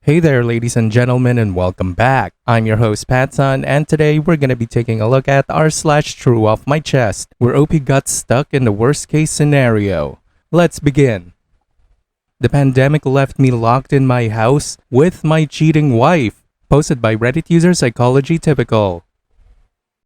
Hey there, ladies and gentlemen, and welcome back. I'm your host, PattSun, and today we're gonna be taking a look at r/True Off My Chest, where OP got stuck in the worst case scenario. Let's begin. The pandemic left me locked in my house with my cheating wife. Posted by Reddit user Psychology Typical.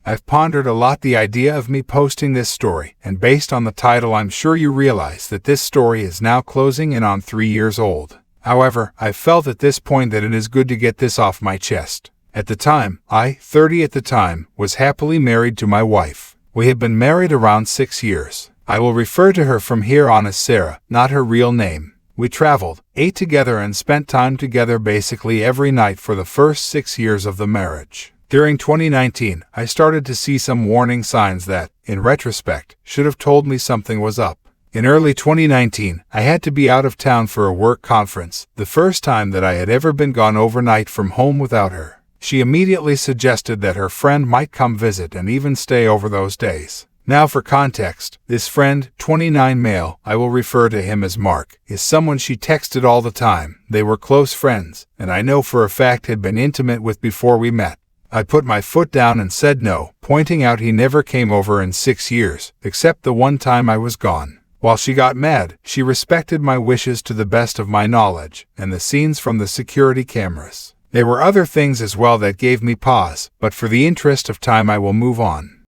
I've pondered a lot the idea of me posting this story, and based on the title, I'm sure you realize that this story is now closing in on 3 years old. However, I felt at this point that it is good to get this off my chest. At the time, 30 at the time, was happily married to my wife. We had been married around 6 years. I will refer to her from here on as Sarah, not her real name. We traveled, ate together, and spent time together basically every night for the first 6 years of the marriage. During 2019, I started to see some warning signs that, in retrospect, should have told me something was up. In early 2019, I had to be out of town for a work conference, the first time that I had ever been gone overnight from home without her. She immediately suggested that her friend might come visit and even stay over those days. Now for context, this friend, 29 male, I will refer to him as Mark, is someone she texted all the time. They were close friends, and I know for a fact had been intimate with before we met. I put my foot down and said no, pointing out he never came over in 6 years, except the one time I was gone. While she got mad, she respected my wishes to the best of my knowledge, and the scenes from the security cameras. There were other things as well that gave me pause, but for the interest of time I will move on.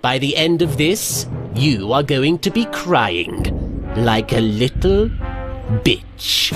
By the end of this, you are going to be crying like a little bitch.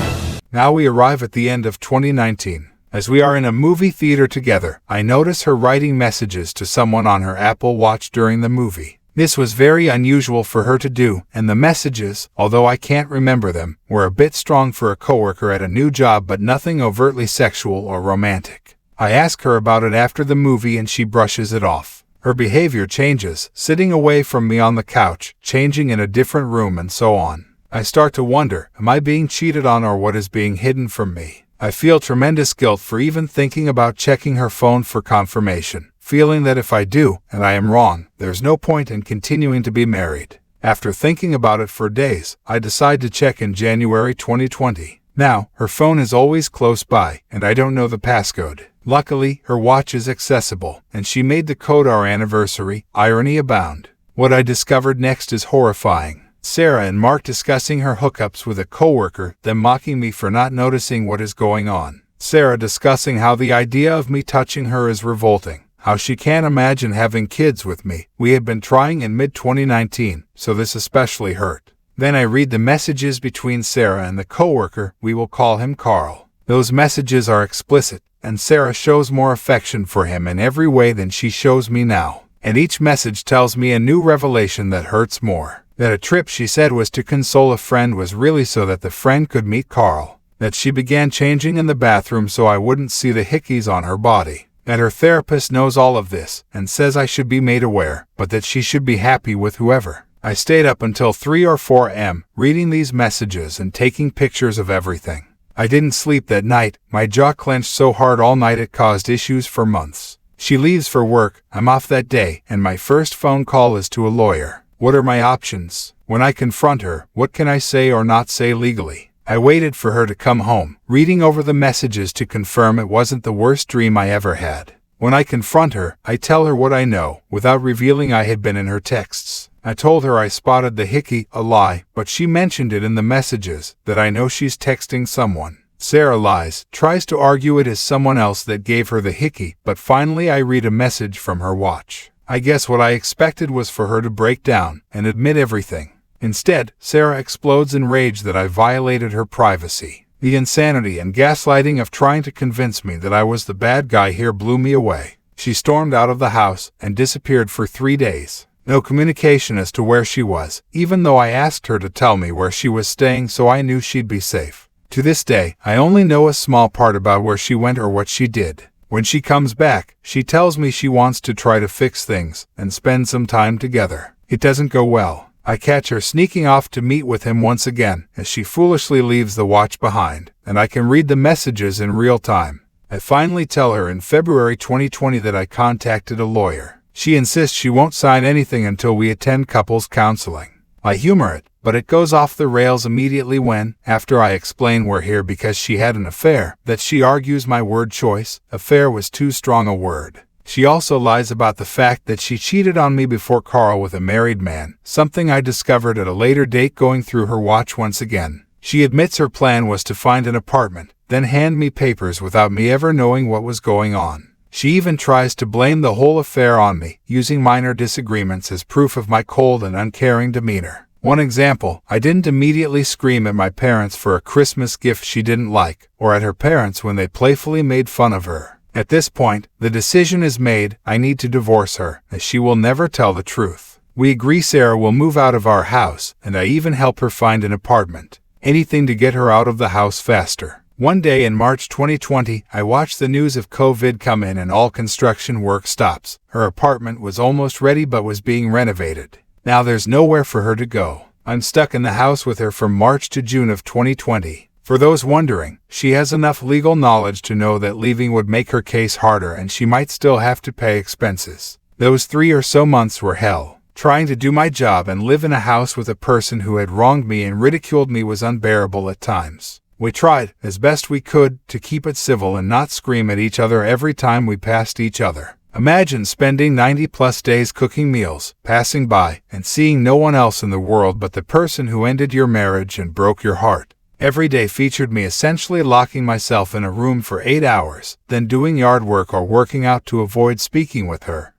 Now we arrive at the end of 2019. As we are in a movie theater together, I notice her writing messages to someone on her Apple Watch during the movie. This was very unusual for her to do, and the messages, although I can't remember them, were a bit strong for a coworker at a new job, but nothing overtly sexual or romantic. I ask her about it after the movie and she brushes it off. Her behavior changes, sitting away from me on the couch, changing in a different room, and so on. I start to wonder, am I being cheated on or what is being hidden from me? I feel tremendous guilt for even thinking about checking her phone for confirmation, feeling that if I do, and I am wrong, there's no point in continuing to be married. After thinking about it for days, I decide to check in January 2020. Now, her phone is always close by, and I don't know the passcode. Luckily, her watch is accessible, and she made the code our anniversary. Irony abound. What I discovered next is horrifying. Sarah and Mark discussing her hookups with a coworker, them mocking me for not noticing what is going on. Sarah discussing how the idea of me touching her is revolting, how she can't imagine having kids with me. We had been trying in mid-2019, so this especially hurt. Then I read the messages between Sarah and the coworker, we will call him Carl. Those messages are explicit, and Sarah shows more affection for him in every way than she shows me now. And each message tells me a new revelation that hurts more. That a trip she said was to console a friend was really so that the friend could meet Carl. That she began changing in the bathroom so I wouldn't see the hickeys on her body. That her therapist knows all of this and says I should be made aware, but that she should be happy with whoever. I stayed up until 3 or 4 a.m. reading these messages and taking pictures of everything. I didn't sleep that night. My jaw clenched so hard all night it caused issues for months. She leaves for work, I'm off that day, and my first phone call is to a lawyer. What are my options? When I confront her, what can I say or not say legally? I waited for her to come home, reading over the messages to confirm it wasn't the worst dream I ever had. When I confront her, I tell her what I know, without revealing I had been in her texts. I told her I spotted the hickey, a lie, but she mentioned it in the messages, that I know she's texting someone. Sarah lies, tries to argue it is someone else that gave her the hickey, but finally I read a message from her watch. I guess what I expected was for her to break down and admit everything. Instead, Sarah explodes in rage that I violated her privacy. The insanity and gaslighting of trying to convince me that I was the bad guy here blew me away. She stormed out of the house and disappeared for 3 days. No communication as to where she was, even though I asked her to tell me where she was staying so I knew she'd be safe. To this day, I only know a small part about where she went or what she did. When she comes back, she tells me she wants to try to fix things and spend some time together. It doesn't go well. I catch her sneaking off to meet with him once again as she foolishly leaves the watch behind, and I can read the messages in real time. I finally tell her in February 2020 that I contacted a lawyer. She insists she won't sign anything until we attend couples counseling. I humor it, but it goes off the rails immediately when, after I explain we're here because she had an affair, that she argues my word choice, affair was too strong a word. She also lies about the fact that she cheated on me before Carl with a married man, something I discovered at a later date going through her watch once again. She admits her plan was to find an apartment, then hand me papers without me ever knowing what was going on. She even tries to blame the whole affair on me, using minor disagreements as proof of my cold and uncaring demeanor. One example, I didn't immediately scream at my parents for a Christmas gift she didn't like, or at her parents when they playfully made fun of her. At this point, the decision is made, I need to divorce her, as she will never tell the truth. We agree Sarah will move out of our house, and I even help her find an apartment. Anything to get her out of the house faster. One day in March 2020, I watched the news of COVID come in and all construction work stops. Her apartment was almost ready but was being renovated. Now there's nowhere for her to go. I'm stuck in the house with her from March to June of 2020. For those wondering, she has enough legal knowledge to know that leaving would make her case harder and she might still have to pay expenses. Those 3 or so months were hell. Trying to do my job and live in a house with a person who had wronged me and ridiculed me was unbearable at times. We tried, as best we could, to keep it civil and not scream at each other every time we passed each other. Imagine spending 90+ days cooking meals, passing by, and seeing no one else in the world but the person who ended your marriage and broke your heart. Every day featured me essentially locking myself in a room for 8 hours, then doing yard work or working out to avoid speaking with her.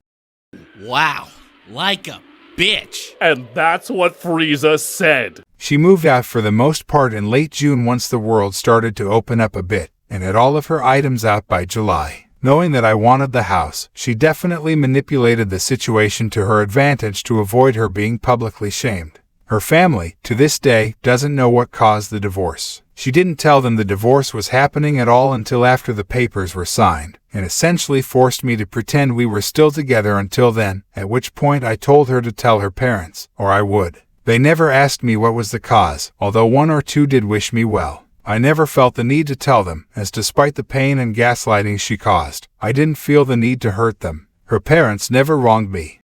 Wow, like a bitch. And that's what Frieza said. She moved out for the most part in late June once the world started to open up a bit, and had all of her items out by July. Knowing that I wanted the house, she definitely manipulated the situation to her advantage to avoid her being publicly shamed. Her family, to this day, doesn't know what caused the divorce. She didn't tell them the divorce was happening at all until after the papers were signed, and essentially forced me to pretend we were still together until then, at which point I told her to tell her parents, or I would. They never asked me what was the cause, although 1 or 2 did wish me well. I never felt the need to tell them, as despite the pain and gaslighting she caused, I didn't feel the need to hurt them. Her parents never wronged me.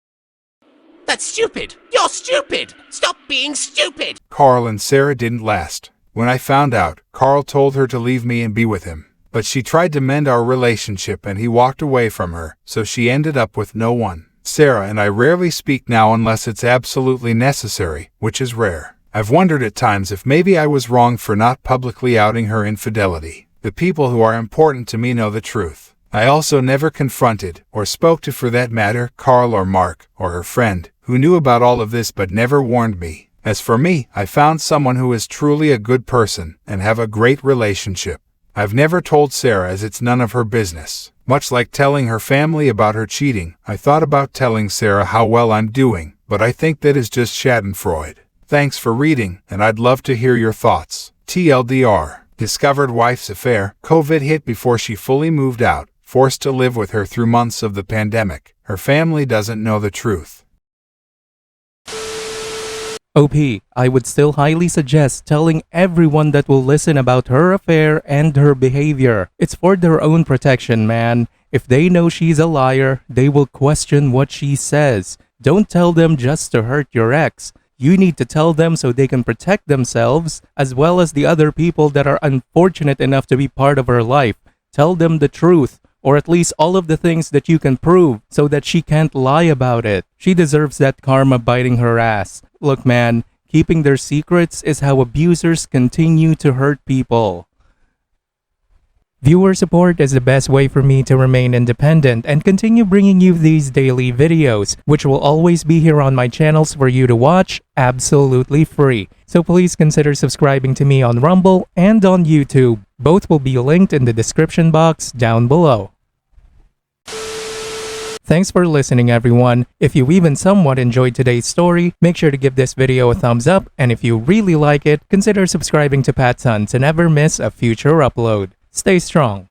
That's stupid! You're stupid! Stop being stupid! Carl and Sarah didn't last. When I found out, Carl told her to leave me and be with him. But she tried to mend our relationship and he walked away from her, so she ended up with no one. Sarah and I rarely speak now unless it's absolutely necessary, which is rare. I've wondered at times if maybe I was wrong for not publicly outing her infidelity. The people who are important to me know the truth. I also never confronted, or spoke to for that matter, Carl or Mark, or her friend, who knew about all of this but never warned me. As for me, I found someone who is truly a good person, and have a great relationship. I've never told Sarah as it's none of her business. Much like telling her family about her cheating, I thought about telling Sarah how well I'm doing, but I think that is just schadenfreude. Thanks for reading, and I'd love to hear your thoughts. TLDR. Discovered wife's affair. COVID hit before she fully moved out, forced to live with her through months of the pandemic. Her family doesn't know the truth. OP, I would still highly suggest telling everyone that will listen about her affair and her behavior. It's for their own protection, man. If they know she's a liar, they will question what she says. Don't tell them just to hurt your ex. You need to tell them so they can protect themselves, as well as the other people that are unfortunate enough to be part of her life. Tell them the truth, or at least all of the things that you can prove, so that she can't lie about it. She deserves that karma biting her ass. Look, man, keeping their secrets is how abusers continue to hurt people. Viewer support is the best way for me to remain independent and continue bringing you these daily videos, which will always be here on my channels for you to watch absolutely free. So please consider subscribing to me on Rumble and on YouTube. Both will be linked in the description box down below. Thanks for listening, everyone. If you even somewhat enjoyed today's story, make sure to give this video a thumbs up, and if you really like it, consider subscribing to PattSun to never miss a future upload. Stay strong.